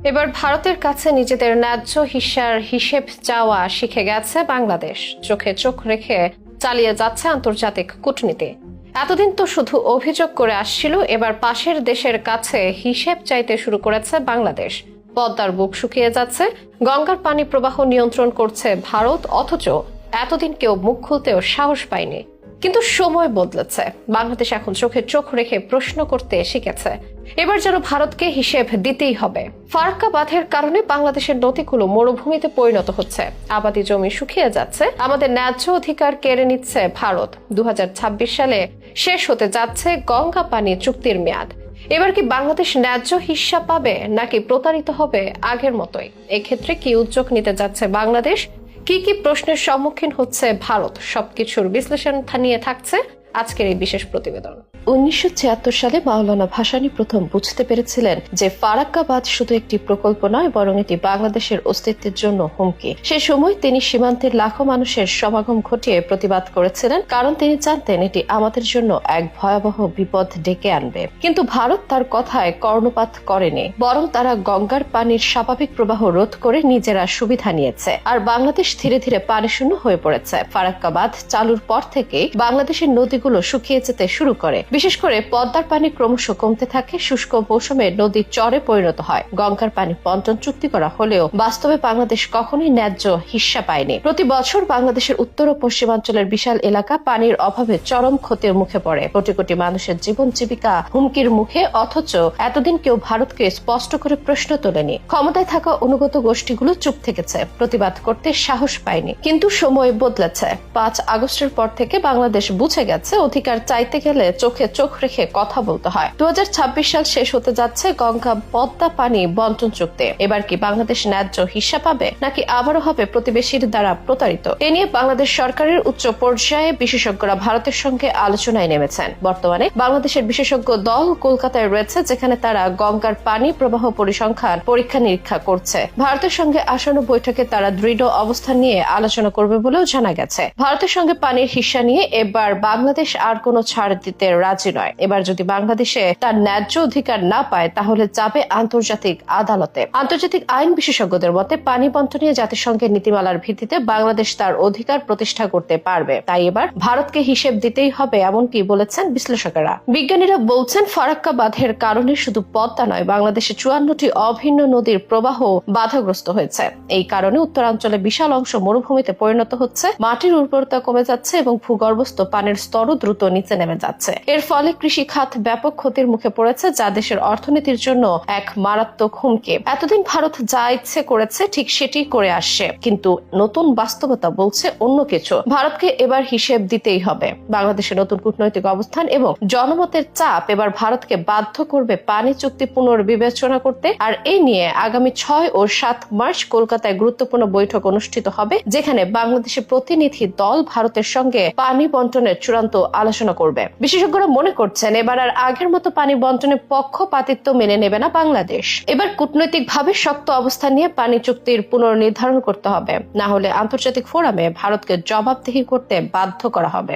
এবার ভারতের কাছে নিজেদের ন্যায্য হিস্যার হিসেব চাওয়া শিখে গেছে বাংলাদেশ। চোখে চোখ রেখে চালিয়ে যাচ্ছে আন্তর্জাতিক কূটনীতি। এতদিন তো শুধু অভিযোগ করে আসছিল, এবার পাশের দেশের কাছে হিসেব চাইতে শুরু করেছে বাংলাদেশ। পদ্মার বুক শুকিয়ে যাচ্ছে, গঙ্গার পানি প্রবাহ নিয়ন্ত্রণ করছে ভারত, অথচ এতদিন কেউ মুখ খুলতেও সাহস পায়নি। কিন্তু সময় বদলেছে, বাংলাদেশ এখন চোখে চোখ রেখে প্রশ্ন করতে শিখেছে। এবার যেন ভারতকে হিসেব দিতেই হবে। ফারাক্কা বাঁধের কারণে বাংলাদেশের নদীগুলো মরুভূমিতে পরিণত হচ্ছে, আবাদি জমি শুকিয়ে যাচ্ছে, আমাদের ন্যায্য অধিকার কেড়ে নিচ্ছে ভারত। 2026 সালে শেষ হতে যাচ্ছে গঙ্গা পানি চুক্তির মেয়াদ। এবার কি বাংলাদেশ ন্যায্য হিস্যা পাবে, নাকি প্রতারিত হবে আগের মতোই? এক্ষেত্রে কি উদ্যোগ নিতে যাচ্ছে বাংলাদেশ, কি কি প্রশ্নের সম্মুখীন হচ্ছে ভারত, সবকিছুর বিশ্লেষণ নিয়ে থাকছে আজকের এই বিশেষ প্রতিবেদন। 1976 সালে মাওলানা ভাসানী প্রথম বুঝতে পেরেছিলেন যে ফারাক্কা বাঁধ শুধু একটি প্রকল্প নয়, বরং এটি বাংলাদেশের অস্তিত্বের জন্য হুমকি। সে সময় তিনি সীমান্তের লাখো মানুষের সমাগম ঘটিয়ে প্রতিবাদ করেছিলেন, কারণ তিনি জানতেন এটি আমাদের জন্য এক ভয়াবহ বিপদ ডেকে আনবে। কিন্তু ভারত তার কথায় কর্ণপাত করেনি, বরং তারা গঙ্গার পানির স্বাভাবিক প্রবাহ রোধ করে নিজেরা সুবিধা নিয়েছে। আর বাংলাদেশ ধীরে ধীরে পানি শূন্য হয়ে পড়েছে। ফারাক্কা বাঁধ চালুর পর থেকেই বাংলাদেশের নদীগুলো শুকিয়ে যেতে শুরু করে। বিশেষ করে পদ্মার পানি ক্রমশ কমতে থাকে, শুষ্ক মৌসুমে নদী চরে পরিণত হয়। গঙ্গার পানি বন্টন চুক্তি করা হলেও বাস্তবে বাংলাদেশ কখনোই ন্যায্য হিস্যা পায়নি। প্রতি বছর বাংলাদেশের উত্তর ও পশ্চিমাঞ্চলের বিশাল এলাকা পানির অভাবে চরম ক্ষতির মুখে পড়ে। কোটি কোটি মানুষের জীবন জীবিকা হুমকির মুখে, অথচ এতদিন কেউ ভারতকে স্পষ্ট করে প্রশ্ন তোলেনি। ক্ষমতায় থাকা অনুগত গোষ্ঠীগুলো চুপ থেকেছে, প্রতিবাদ করতে সাহস পায়নি। কিন্তু সময় বদলেছে। 5 আগস্টের পর থেকে বাংলাদেশ বুঝে গেছে, অধিকার চাইতে গেলে চোখে চোখ রেখে কথা বলতে হয়। 2026 সাল শেষ হতে যাচ্ছে গঙ্গা পদ্মা পানি বন্টন চুক্তি। এবার কি বাংলাদেশ ন্যায্য হিস্যা পাবে, নাকি আবারও হবে প্রতিবেশীর দ্বারা প্রতারিত? এ নিয়ে বাংলাদেশ সরকারের উচ্চ পর্যায়ে বিশেষজ্ঞরা ভারতের সঙ্গে আলোচনায় নেমেছেন। বর্তমানে বাংলাদেশের বিশেষজ্ঞ দল কলকাতায় রয়েছে, যেখানে তারা গঙ্গার পানি প্রবাহ পরিসংখ্যান পরীক্ষা নিরীক্ষা করছে। ভারতের সঙ্গে আসন্ন বৈঠকে তারা দৃঢ় অবস্থান নিয়ে আলোচনা করবে বলেও জানা গেছে। ভারতের সঙ্গে পানির হিস্যা নিয়ে এবার বাংলাদেশ আর কোনো ছাড় দিতে রাজি নয়। এবার যদি বাংলাদেশে তার ন্যায্য অধিকার না পায়, তাহলে যাবে আন্তর্জাতিক আদালতে। আন্তর্জাতিক আইন বিশেষজ্ঞদের মতে পানি বন্টনে জাতিসংঘের নীতিমালার ভিত্তিতে বাংলাদেশ তার অধিকার প্রতিষ্ঠা করতে পারবে। তাই এবার ভারতকে হিসেব দিতেই হবে, এমনকি বলেছেন বিশ্লেষকেরা। বিজ্ঞানীরা বলছেন ফারাক্কা বাঁধের কারণে শুধু পদ্মা নয়, বাংলাদেশে 54টি অভিন্ন নদীর প্রবাহ বাধাগ্রস্ত হয়েছে। এই কারণে উত্তরাঞ্চলে বিশাল অংশ মরুভূমিতে পরিণত হচ্ছে, মাটির উর্বরতা কমে যাচ্ছে এবং ভূগর্ভস্থ পানির স্তরও দ্রুত নিচে নেমে যাচ্ছে। এর ফলে কৃষি খাত ব্যাপক ক্ষতির মুখে পড়েছে, যা দেশের অর্থনীতির জন্য এক মারাত্মক হুমকি। এতদিন ভারত যা ইচ্ছে করেছে ঠিক সেটি করে আসছে, কিন্তু নতুন বাস্তবতা বলছে অন্য কিছু। ভারতকে এবার হিসেব দিতেই হবে। বাংলাদেশের নতুন কূটনৈতিক অবস্থান এবং জনমতের চাপ এবার ভারতকে বাধ্য করবে পানি চুক্তি পুনর্বিবেচনা করতে। আর এই নিয়ে আগামী 6 ও 7 মার্চ কলকাতায় গুরুত্বপূর্ণ বৈঠক অনুষ্ঠিত হবে, যেখানে বাংলাদেশের প্রতিনিধি দল ভারতের সঙ্গে পানি বন্টনের চূড়ান্ত আলোচনা করবে। বিশেষজ্ঞরা মনে করছেন এবার আর আগের মতো পানি বন্টনে পক্ষপাতিত্ব মেনে নেবে না বাংলাদেশ। এবার কূটনৈতিকভাবে শক্ত অবস্থান নিয়ে পানি চুক্তির পুনর্নির্ধারণ করতে হবে, না হলে আন্তর্জাতিক ফোরামে ভারতকে জবাবদিহি করতে বাধ্য করা হবে।